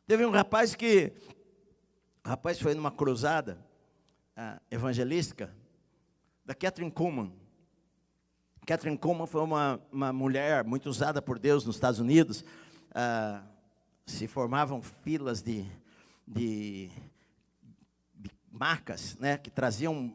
Teve um rapaz que, o rapaz foi numa cruzada evangelística da Kathryn Kuhlman. Kathryn Kuhlman foi uma mulher muito usada por Deus nos Estados Unidos. Se formavam filas de macas, né, que traziam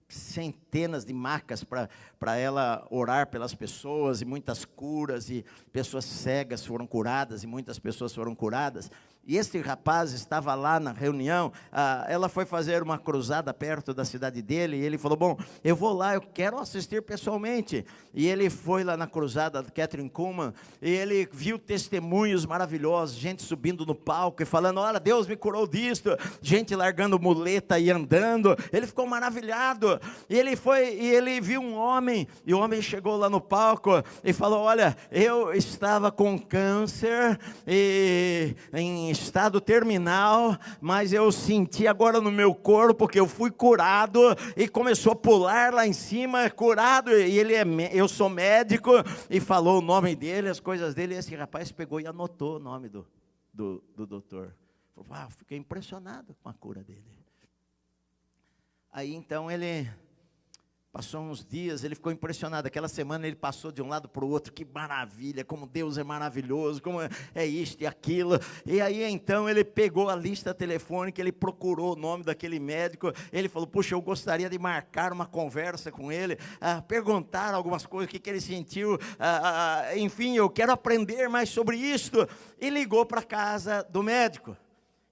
centenas de macas para ela orar pelas pessoas, e muitas curas, e pessoas cegas foram curadas, e muitas pessoas foram curadas. E este rapaz estava lá na reunião, ela foi fazer uma cruzada perto da cidade dele, e ele falou, bom, eu vou lá, eu quero assistir pessoalmente. E ele foi lá na cruzada da Kathryn Kuhlman, e ele viu testemunhos maravilhosos, gente subindo no palco e falando, olha, Deus me curou disto, gente largando muleta e andando. Ele ficou maravilhado, e ele viu um homem, e o homem chegou lá no palco e falou, olha, eu estava com câncer, em estado terminal, mas eu senti agora no meu corpo que eu fui curado, e começou a pular lá em cima, curado, e eu sou médico, e falou o nome dele, as coisas dele, e esse rapaz pegou e anotou o nome do doutor. Falou, fiquei impressionado com a cura dele. Aí então ele passou uns dias, ele ficou impressionado. Aquela semana ele passou de um lado para o outro, que maravilha, como Deus é maravilhoso, como é isto e aquilo. E aí então ele pegou a lista telefônica, ele procurou o nome daquele médico, ele falou, puxa, eu gostaria de marcar uma conversa com ele, perguntar algumas coisas, o que ele sentiu, enfim, eu quero aprender mais sobre isto. E ligou para a casa do médico.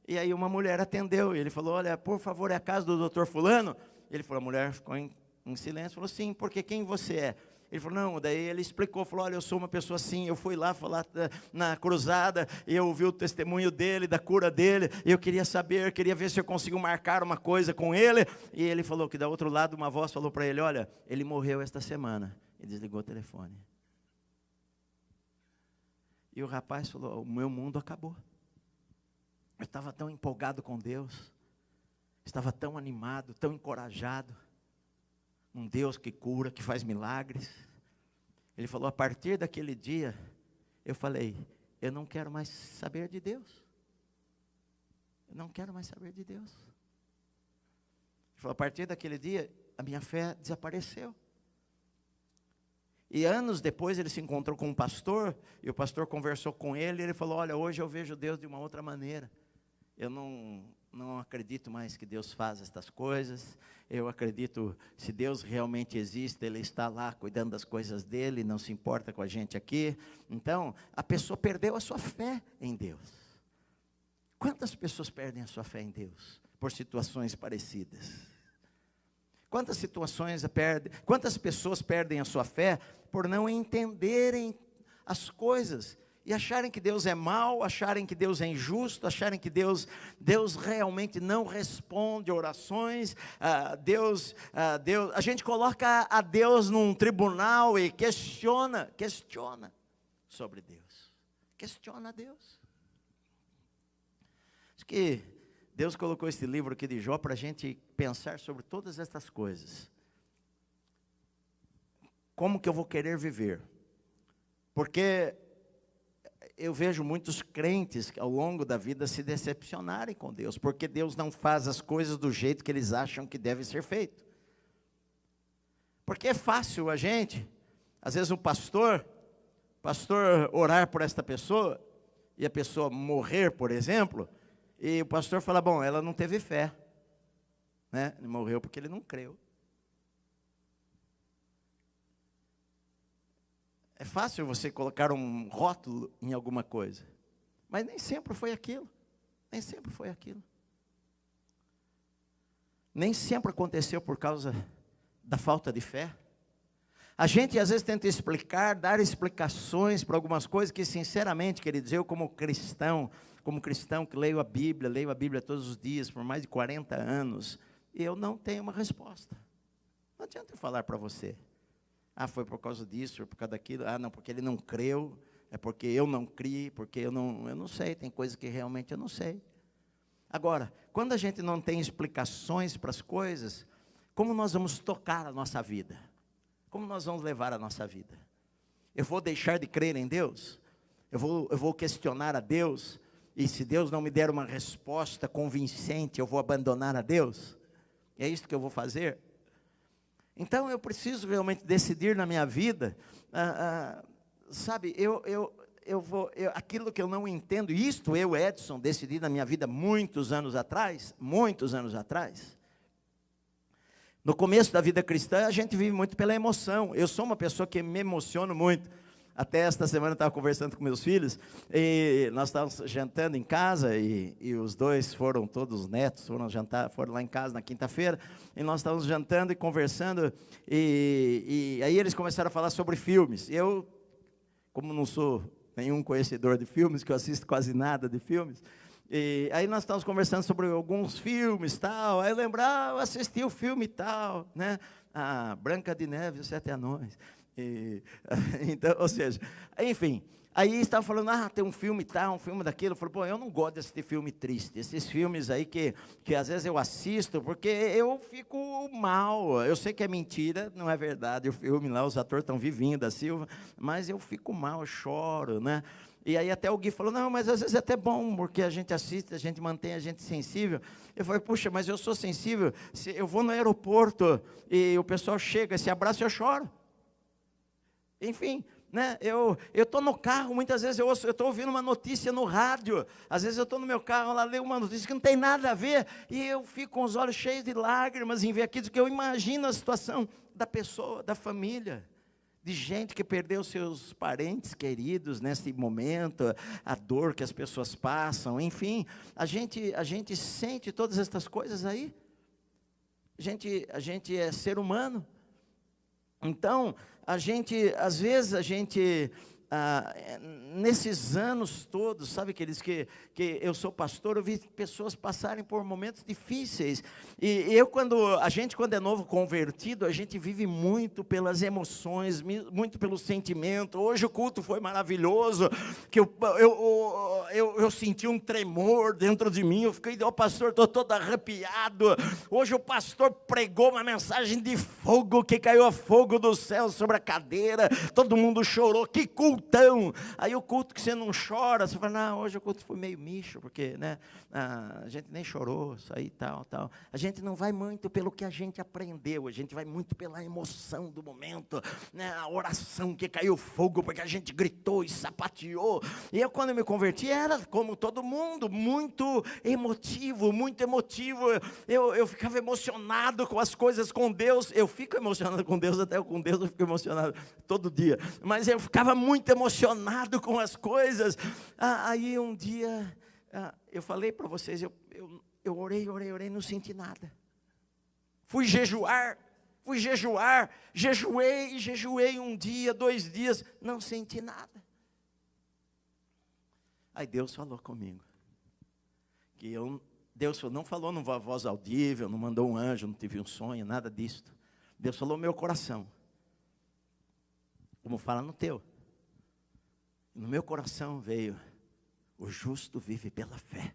E aí uma mulher atendeu, e ele falou, olha, por favor, é a casa do doutor fulano? Ele falou, a mulher ficou em silêncio, falou, sim, porque quem você é? Ele falou, não, daí ele explicou, falou, olha, eu sou uma pessoa assim, eu fui lá falar na cruzada, e eu ouvi o testemunho dele, da cura dele, e eu queria saber, queria ver se eu consigo marcar uma coisa com ele. E ele falou que da outro lado uma voz falou para ele, olha, ele morreu esta semana, e desligou o telefone. E o rapaz falou, o meu mundo acabou. Eu estava tão empolgado com Deus, estava tão animado, tão encorajado, um Deus que cura, que faz milagres. Ele falou, a partir daquele dia, eu falei, eu não quero mais saber de Deus. Eu não quero mais saber de Deus. Ele falou, a partir daquele dia, a minha fé desapareceu. E anos depois ele se encontrou com um pastor, e o pastor conversou com ele, e ele falou, olha, hoje eu vejo Deus de uma outra maneira. Eu não acredito mais que Deus faz estas coisas. Eu acredito, se Deus realmente existe, Ele está lá cuidando das coisas dEle, não se importa com a gente aqui. Então, a pessoa perdeu a sua fé em Deus. Quantas pessoas perdem a sua fé em Deus por situações parecidas? Quantas pessoas perdem a sua fé por não entenderem as coisas? E acharem que Deus é mau, acharem que Deus é injusto, acharem que Deus realmente não responde orações. A gente coloca a Deus num tribunal e questiona sobre Deus. Questiona Deus. Acho que Deus colocou esse livro aqui de Jó para a gente pensar sobre todas estas coisas. Como que eu vou querer viver? Porque eu vejo muitos crentes ao longo da vida se decepcionarem com Deus, porque Deus não faz as coisas do jeito que eles acham que deve ser feito. Porque é fácil a gente, às vezes o pastor orar por esta pessoa, e a pessoa morrer, por exemplo, e o pastor fala, bom, ela não teve fé, né? Ele morreu porque ele não creu. É fácil você colocar um rótulo em alguma coisa, mas nem sempre foi aquilo, nem sempre foi aquilo. Nem sempre aconteceu por causa da falta de fé. A gente às vezes tenta explicar, dar explicações para algumas coisas que sinceramente, queridos, eu como cristão que leio a Bíblia todos os dias por mais de 40 anos, eu não tenho uma resposta. Não adianta eu falar para você. Foi por causa disso, foi por causa daquilo. Não, porque ele não creu, é porque eu não criei, porque eu não sei, tem coisas que realmente eu não sei. Agora, quando a gente não tem explicações para as coisas, como nós vamos tocar a nossa vida? Como nós vamos levar a nossa vida? Eu vou deixar de crer em Deus? Eu vou questionar a Deus? E se Deus não me der uma resposta convincente, eu vou abandonar a Deus? É isso que eu vou fazer? Então eu preciso realmente decidir na minha vida, sabe, aquilo que eu não entendo, isto eu, Edson, decidi na minha vida muitos anos atrás. No começo da vida cristã, a gente vive muito pela emoção. Eu sou uma pessoa que me emociono muito. Até esta semana eu estava conversando com meus filhos, e nós estávamos jantando em casa, e os dois foram, todos os netos, foram lá em casa na quinta-feira, e nós estávamos jantando e conversando, e aí eles começaram a falar sobre filmes. Eu, como não sou nenhum conhecedor de filmes, que eu assisto quase nada de filmes, e aí nós estávamos conversando sobre alguns filmes, tal, aí eu lembro, eu assisti o filme tal, né, Branca de Neve e os Sete Anões. Então, ou seja, enfim, aí estava falando, tem um filme tal, um filme daquilo. Eu falei, eu não gosto de assistir filme triste, esses filmes aí que às vezes eu assisto, porque eu fico mal. Eu sei que é mentira, não é verdade, o filme lá, os atores estão vivendo, da Silva, mas eu fico mal, eu choro, né? E aí até o Gui falou, não, mas às vezes é até bom, porque a gente assiste, a gente mantém a gente sensível. Eu falei, puxa, mas eu sou sensível, se eu vou no aeroporto e o pessoal chega, se abraça, eu choro. Enfim, né, eu estou no carro, muitas vezes eu estou ouvindo uma notícia no rádio, às vezes eu estou no meu carro, lá leio uma notícia que não tem nada a ver, e eu fico com os olhos cheios de lágrimas em ver aquilo, porque eu imagino a situação da pessoa, da família, de gente que perdeu seus parentes queridos nesse momento, a dor que as pessoas passam, enfim, a gente sente todas essas coisas aí, a gente é ser humano. Então, às vezes nesses anos todos, sabe, queridos, que eu sou pastor, eu vi pessoas passarem por momentos difíceis, e quando é novo convertido, a gente vive muito pelas emoções, muito pelo sentimento. Hoje o culto foi maravilhoso, que eu senti um tremor dentro de mim, eu fiquei, pastor, estou todo arrepiado. Hoje o pastor pregou uma mensagem de fogo, que caiu fogo do céu sobre a cadeira, todo mundo chorou, que cultão. Aí o culto que você não chora, você fala, não, hoje o culto foi meio micho, porque, né, a gente nem chorou, isso aí, tal. A gente não vai muito pelo que a gente aprendeu, a gente vai muito pela emoção do momento, né, a oração que caiu fogo, porque a gente gritou e sapateou. E eu, quando me converti, era como todo mundo, muito emotivo, eu ficava emocionado com as coisas com Deus, eu fico emocionado com Deus, até com Deus eu fico emocionado todo dia, mas eu ficava muito emocionado com as coisas. Aí um dia, eu falei para vocês, eu orei, não senti nada. Fui jejuar, jejuei 1 dia, 2 dias, não senti nada. Aí Deus falou comigo, Deus não falou numa voz audível, não mandou um anjo, não tive um sonho, nada disso. Deus falou no meu coração, como fala no teu. No meu coração veio, o justo vive pela fé.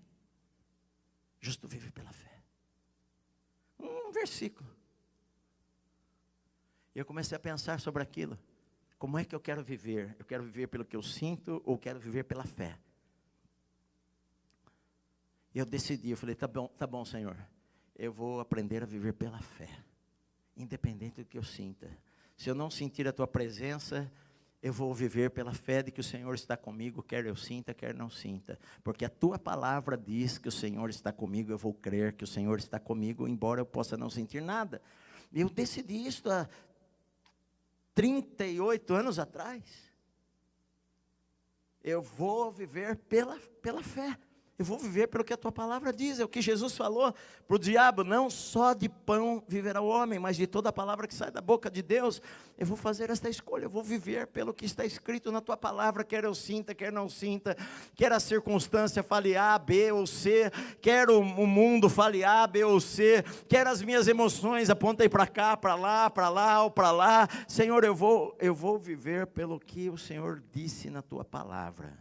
Justo vive pela fé. Um versículo. E eu comecei a pensar sobre aquilo. Como é que eu quero viver? Eu quero viver pelo que eu sinto ou quero viver pela fé? E eu decidi, eu falei, tá bom, Senhor. Eu vou aprender a viver pela fé. Independente do que eu sinta. Se eu não sentir a tua presença, eu vou viver pela fé de que o Senhor está comigo, quer eu sinta, quer não sinta. Porque a tua palavra diz que o Senhor está comigo, eu vou crer que o Senhor está comigo, embora eu possa não sentir nada. Eu decidi isso há 38 anos atrás. Eu vou viver pela fé. Eu vou viver pelo que a tua palavra diz. É o que Jesus falou para o diabo, não só de pão viverá o homem, mas de toda a palavra que sai da boca de Deus. Eu vou fazer esta escolha, eu vou viver pelo que está escrito na tua palavra, quer eu sinta, quer não sinta, quer a circunstância fale A, B ou C, quer o mundo fale A, B ou C, quer as minhas emoções apontem para cá, para lá ou para lá. Senhor, eu vou viver pelo que o Senhor disse na tua palavra.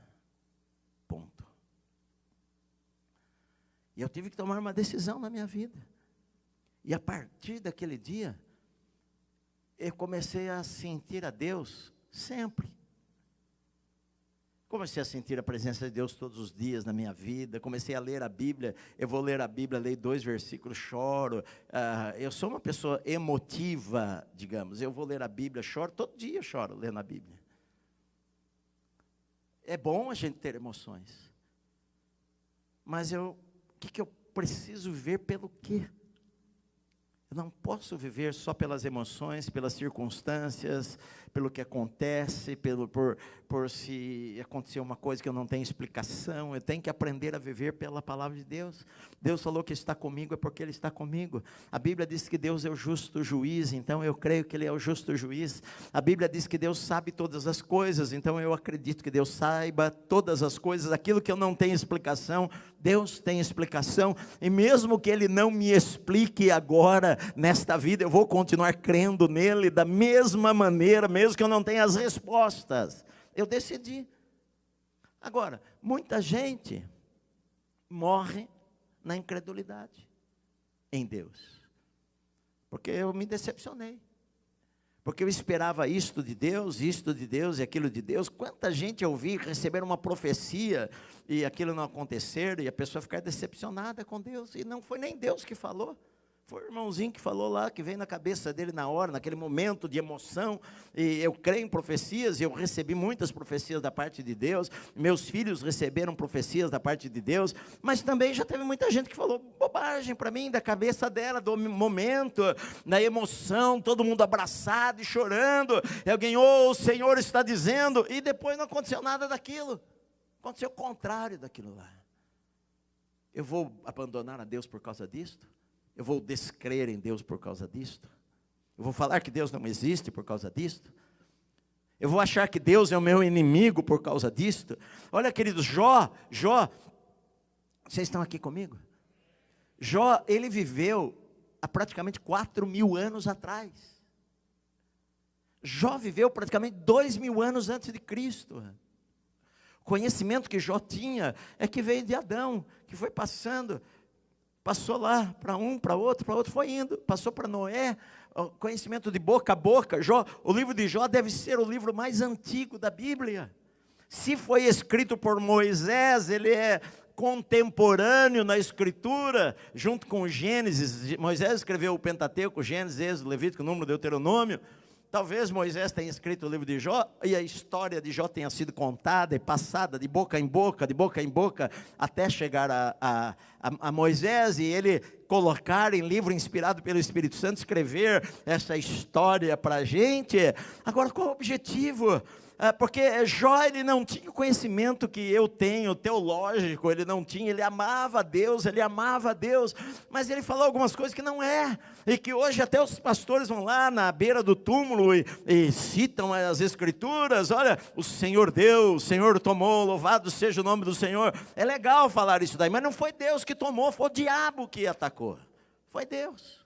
Ponto. E eu tive que tomar uma decisão na minha vida. E a partir daquele dia, eu comecei a sentir a Deus sempre. Comecei a sentir a presença de Deus todos os dias na minha vida. Comecei a ler a Bíblia. Eu vou ler a Bíblia, leio 2 versículos, choro. Eu sou uma pessoa emotiva, digamos. Eu vou ler a Bíblia, choro. Todo dia eu choro lendo a Bíblia. É bom a gente ter emoções. Mas o que eu preciso viver pelo quê? Eu não posso viver só pelas emoções, pelas circunstâncias, pelo que acontece, por se acontecer uma coisa que eu não tenho explicação. Eu tenho que aprender a viver pela palavra de Deus. Deus falou que está comigo, é porque Ele está comigo. A Bíblia diz que Deus é o justo juiz, então eu creio que Ele é o justo juiz. A Bíblia diz que Deus sabe todas as coisas, então eu acredito que Deus saiba todas as coisas. Aquilo que eu não tenho explicação, Deus tem explicação, e mesmo que Ele não me explique agora, nesta vida, eu vou continuar crendo nele da mesma maneira, mesmo que eu não tenha as respostas. Eu decidi. Agora, muita gente morre na incredulidade em Deus, porque eu me decepcionei, porque eu esperava isto de Deus e aquilo de Deus. Quanta gente eu ouvi receber uma profecia e aquilo não acontecer, e a pessoa ficar decepcionada com Deus, e não foi nem Deus que falou. Foi o irmãozinho que falou lá, que veio na cabeça dele na hora, naquele momento de emoção. E eu creio em profecias, e eu recebi muitas profecias da parte de Deus. Meus filhos receberam profecias da parte de Deus. Mas também já teve muita gente que falou bobagem para mim, da cabeça dela, do momento, da emoção, todo mundo abraçado e chorando. E alguém, o Senhor está dizendo, e depois não aconteceu nada daquilo. Aconteceu o contrário daquilo lá. Eu vou abandonar a Deus por causa disto? Eu vou descrer em Deus por causa disto? Eu vou falar que Deus não existe por causa disto? Eu vou achar que Deus é o meu inimigo por causa disto? Olha, queridos, Jó, vocês estão aqui comigo? Jó, ele viveu há praticamente 4.000 anos atrás. Jó viveu praticamente 2.000 anos antes de Cristo. O conhecimento que Jó tinha é que veio de Adão, que foi passou lá para um, para outro, foi indo, passou para Noé, o conhecimento de boca a boca. O livro de Jó deve ser o livro mais antigo da Bíblia. Se foi escrito por Moisés, ele é contemporâneo na escritura, junto com Gênesis. Moisés escreveu o Pentateuco, Gênesis, Êxodo, Levítico, Número, Deuteronômio. Talvez Moisés tenha escrito o livro de Jó, e a história de Jó tenha sido contada e passada de boca em boca, até chegar a Moisés, e ele colocar em livro inspirado pelo Espírito Santo, escrever essa história para a gente. Agora, qual é o objetivo? Porque Jó, ele não tinha o conhecimento que eu tenho, teológico, ele não tinha, ele amava Deus, mas ele falou algumas coisas que não é, e que hoje até os pastores vão lá na beira do túmulo e citam as escrituras. Olha, o Senhor deu, o Senhor tomou, louvado seja o nome do Senhor. É legal falar isso daí, mas não foi Deus que tomou, foi o diabo que atacou, foi Deus.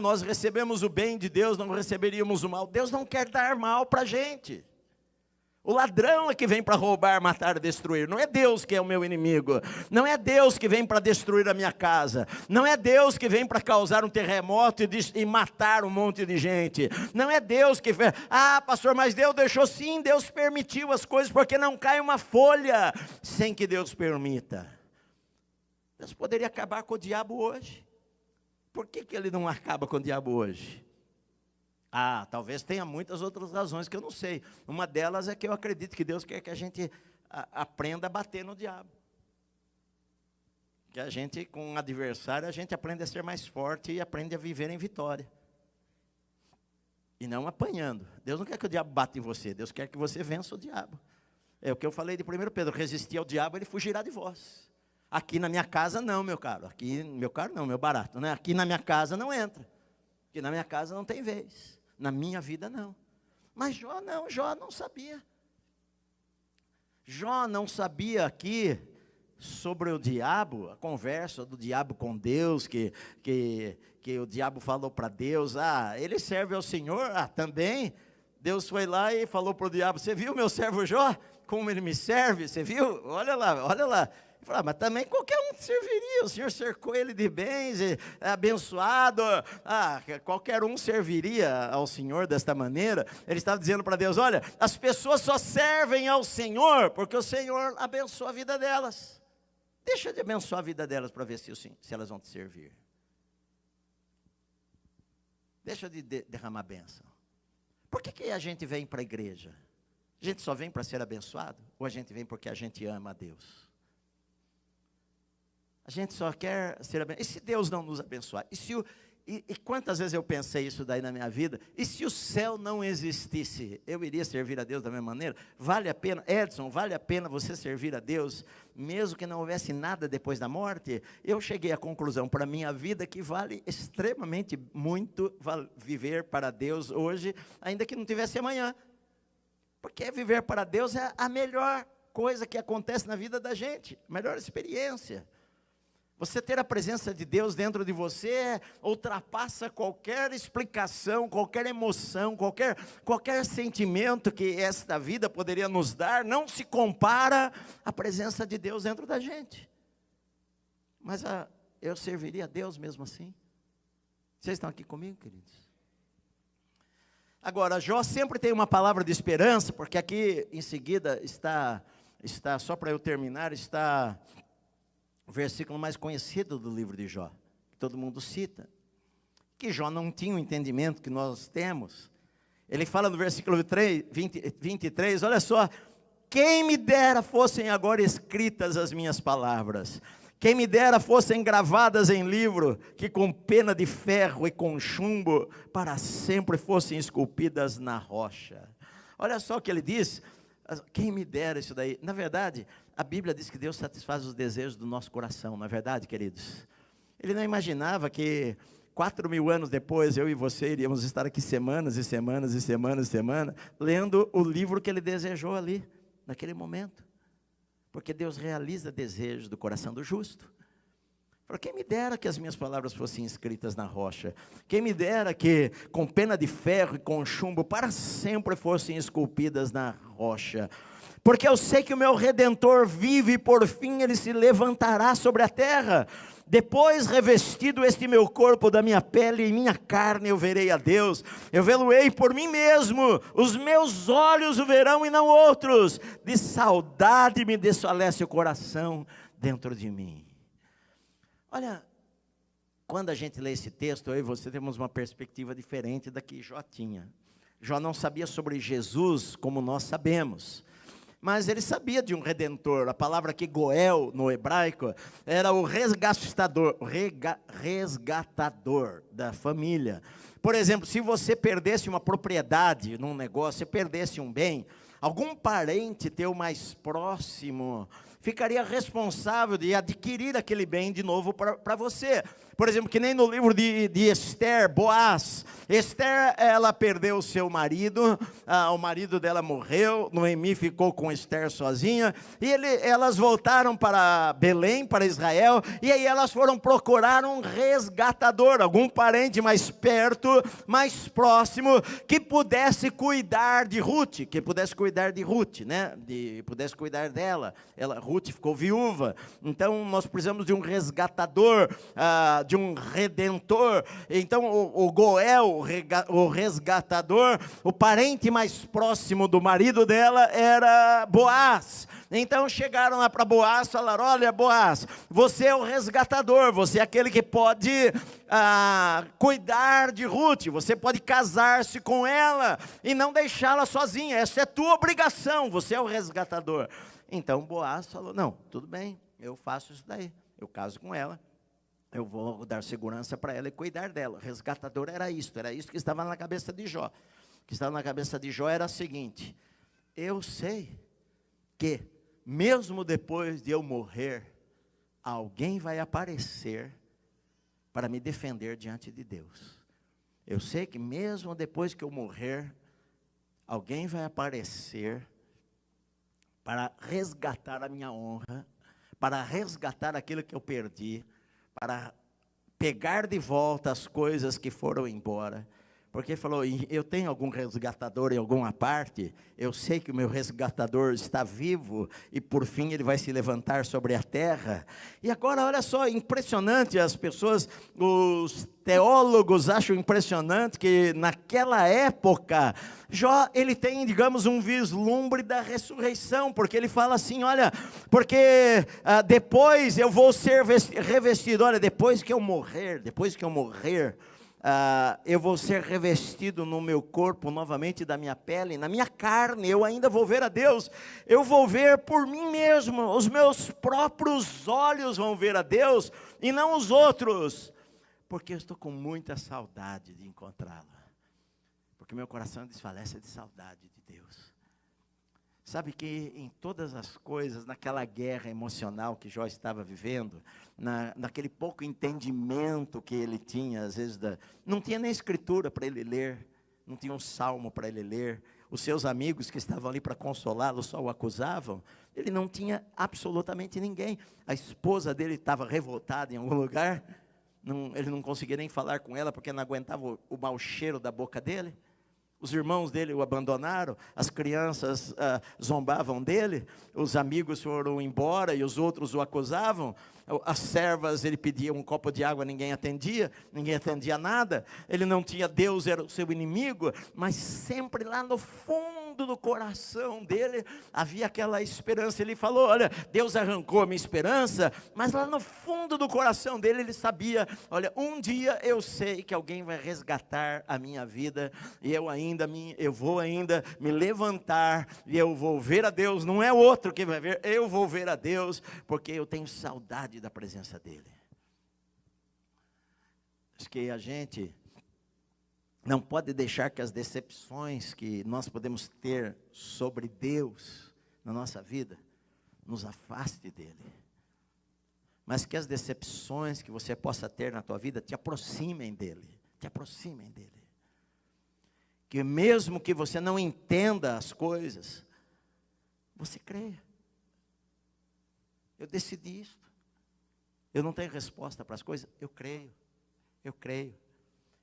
Nós recebemos o bem de Deus, não receberíamos o mal. Deus não quer dar mal para a gente. O ladrão é que vem para roubar, matar e destruir. Não é Deus que é o meu inimigo. Não é Deus que vem para destruir a minha casa. Não é Deus que vem para causar um terremoto e matar um monte de gente. Não é Deus que fez. Pastor, mas Deus deixou. Sim, Deus permitiu as coisas, porque não cai uma folha sem que Deus permita. Deus poderia acabar com o diabo hoje. Por que ele não acaba com o diabo hoje? Talvez tenha muitas outras razões que eu não sei. Uma delas é que eu acredito que Deus quer que a gente aprenda a bater no diabo. Que a gente, com um adversário, a gente aprende a ser mais forte e aprende a viver em vitória. E não apanhando. Deus não quer que o diabo bata em você, Deus quer que você vença o diabo. É o que eu falei de 1 Pedro, resistir ao diabo, ele fugirá de vós. Aqui na minha casa não, meu caro. Aqui, meu caro não, meu barato, né? Aqui na minha casa não entra. Aqui na minha casa não tem vez. Na minha vida não. Mas Jó não sabia. Jó não sabia aqui sobre o diabo, a conversa do diabo com Deus, que o diabo falou para Deus, ele serve ao Senhor, também. Deus foi lá e falou para o diabo: você viu meu servo Jó? Como ele me serve? Você viu? Olha lá, olha lá. Ele falou: mas também qualquer um te serviria. O Senhor cercou ele de bens, é abençoado. Qualquer um serviria ao Senhor desta maneira. Ele estava dizendo para Deus: olha, as pessoas só servem ao Senhor porque o Senhor abençoa a vida delas. Deixa de abençoar a vida delas para ver se elas vão te servir. Deixa de derramar bênção. Por que a gente vem para a igreja? A gente só vem para ser abençoado? Ou a gente vem porque a gente ama a Deus? A gente só quer ser abençoado. E se Deus não nos abençoar? E quantas vezes eu pensei isso daí na minha vida? E se o céu não existisse, eu iria servir a Deus da mesma maneira? Vale a pena, Edson, vale a pena você servir a Deus, mesmo que não houvesse nada depois da morte? Eu cheguei à conclusão, para a minha vida, que vale extremamente muito viver para Deus hoje, ainda que não tivesse amanhã. Porque viver para Deus é a melhor coisa que acontece na vida da gente, a melhor experiência. Você ter a presença de Deus dentro de você ultrapassa qualquer explicação, qualquer emoção, qualquer sentimento que esta vida poderia nos dar, não se compara à presença de Deus dentro da gente. Mas eu serviria a Deus mesmo assim? Vocês estão aqui comigo, queridos? Agora, Jó sempre tem uma palavra de esperança, porque aqui em seguida está só para eu terminar, está o versículo mais conhecido do livro de Jó, que todo mundo cita, que Jó não tinha o entendimento que nós temos. Ele fala no versículo 23, olha só: quem me dera fossem agora escritas as minhas palavras, quem me dera fossem gravadas em livro, que com pena de ferro e com chumbo, para sempre fossem esculpidas na rocha. Olha só o que ele diz: quem me dera isso daí. Na verdade, a Bíblia diz que Deus satisfaz os desejos do nosso coração, não é verdade, queridos? Ele não imaginava que 4.000 anos depois, eu e você iríamos estar aqui semanas e semanas e semanas e semanas, lendo o livro que ele desejou ali, naquele momento. Porque Deus realiza desejos do coração do justo. Para quem me dera que as minhas palavras fossem escritas na rocha, quem me dera que com pena de ferro e com chumbo para sempre fossem esculpidas na rocha, porque eu sei que o meu Redentor vive e por fim ele se levantará sobre a terra. Depois, revestido este meu corpo da minha pele e minha carne, eu verei a Deus, eu vê-lo-ei por mim mesmo, os meus olhos o verão e não outros, de saudade me desfalece o coração dentro de mim. Olha, quando a gente lê esse texto, eu e você temos uma perspectiva diferente da que Jó tinha. Jó não sabia sobre Jesus como nós sabemos, mas ele sabia de um Redentor. A palavra aqui, Goel, no hebraico, era o resgatador da família. Por exemplo, se você perdesse uma propriedade num negócio, se perdesse um bem, algum parente teu mais próximo ficaria responsável de adquirir aquele bem de novo para você. Por exemplo, que nem no livro de Esther, Boaz. Esther, ela perdeu o seu marido, o marido dela morreu, Noemi ficou com Esther sozinha, e elas voltaram para Belém, para Israel, e aí elas foram procurar um resgatador, algum parente mais perto, mais próximo, que pudesse cuidar de Ruth, né? Pudesse cuidar dela. Ruth ficou viúva, então nós precisamos de um resgatador, de um redentor. Então o Goel, o resgatador, o parente mais próximo do marido dela era Boaz. Então chegaram lá para Boaz e falaram: olha, Boaz, você é o resgatador, você é aquele que pode cuidar de Ruth, você pode casar-se com ela e não deixá-la sozinha, essa é tua obrigação, você é o resgatador. Então Boaz falou: não, tudo bem, eu faço isso daí, eu caso com ela, eu vou dar segurança para ela e cuidar dela. O resgatador era isso que estava na cabeça de Jó. O que estava na cabeça de Jó era o seguinte: eu sei que mesmo depois de eu morrer, alguém vai aparecer para me defender diante de Deus. Eu sei que mesmo depois que eu morrer, alguém vai aparecer para resgatar a minha honra, para resgatar aquilo que eu perdi, para pegar de volta as coisas que foram embora, Porque ele falou, eu tenho algum resgatador em alguma parte, eu sei que o meu resgatador está vivo, e por fim ele vai se levantar sobre a terra. E agora, olha só, impressionante, as pessoas, os teólogos acham impressionante que naquela época, Jó, ele tem, digamos, um vislumbre da ressurreição, porque ele fala assim, olha, porque depois eu vou ser revestido, olha, depois que eu morrer, eu vou ser revestido no meu corpo novamente da minha pele, na minha carne, eu ainda vou ver a Deus, eu vou ver por mim mesmo, os meus próprios olhos vão ver a Deus, e não os outros, porque eu estou com muita saudade de encontrá-lo, porque meu coração desfalece de saudade de Deus. Sabe que em todas as coisas, naquela guerra emocional que Jó estava vivendo, naquele pouco entendimento que ele tinha, às vezes, não tinha nem escritura para ele ler, não tinha um salmo para ele ler, os seus amigos que estavam ali para consolá-lo só o acusavam, ele não tinha absolutamente ninguém, a esposa dele estava revoltada em algum lugar, ele não conseguia nem falar com ela, porque não aguentava o mau cheiro da boca dele. Os irmãos dele o abandonaram, as crianças zombavam dele, os amigos foram embora e os outros o acusavam, as servas, ele pedia um copo de água, ninguém atendia nada, ele não tinha Deus, era o seu inimigo, mas sempre lá no fundo do coração dele, havia aquela esperança. Ele falou, olha, Deus arrancou a minha esperança, mas lá no fundo do coração dele, ele sabia, olha, um dia eu sei que alguém vai resgatar a minha vida, e eu vou ainda me levantar, e eu vou ver a Deus, não é outro que vai ver, eu vou ver a Deus, porque eu tenho saudade da presença dele. Acho que a gente não pode deixar que as decepções que nós podemos ter sobre Deus na nossa vida nos afaste dele, mas que as decepções que você possa ter na tua vida te aproximem dele, que mesmo que você não entenda as coisas, você creia. Eu decidi isso. Eu não tenho resposta para as coisas, eu creio.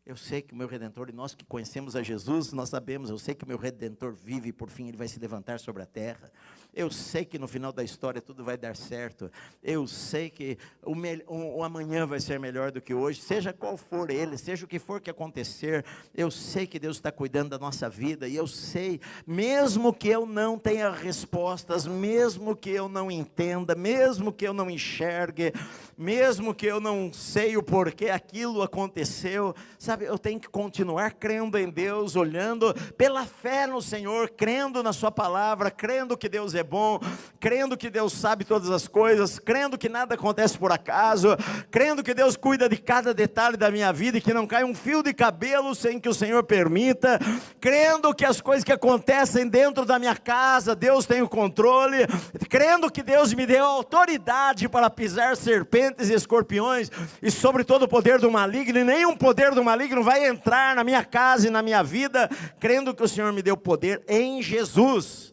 Eu sei que o meu Redentor, e nós que conhecemos a Jesus, nós sabemos, eu sei que o meu Redentor vive e por fim ele vai se levantar sobre a terra. Eu sei que no final da história tudo vai dar certo. Eu sei que o amanhã vai ser melhor do que hoje, seja qual for ele, seja o que for que acontecer. Eu sei que Deus está cuidando da nossa vida, e eu sei, mesmo que eu não tenha respostas, mesmo que eu não entenda, mesmo que eu não enxergue, mesmo que eu não sei o porquê aquilo aconteceu, sabe, eu tenho que continuar crendo em Deus, olhando pela fé no Senhor, crendo na sua palavra, crendo que Deus é bom, crendo que Deus sabe todas as coisas, crendo que nada acontece por acaso, crendo que Deus cuida de cada detalhe da minha vida, e que não cai um fio de cabelo sem que o Senhor permita, crendo que as coisas que acontecem dentro da minha casa, Deus tem o controle, crendo que Deus me deu autoridade para pisar serpentes e escorpiões, e sobre todo o poder do maligno, e nenhum poder do maligno vai entrar na minha casa e na minha vida, crendo que o Senhor me deu poder em Jesus,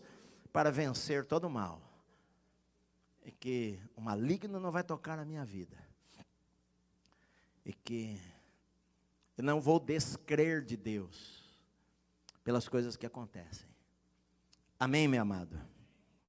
para vencer todo o mal, e que o maligno não vai tocar na minha vida, e que eu não vou descrer de Deus, pelas coisas que acontecem. Amém, meu amado?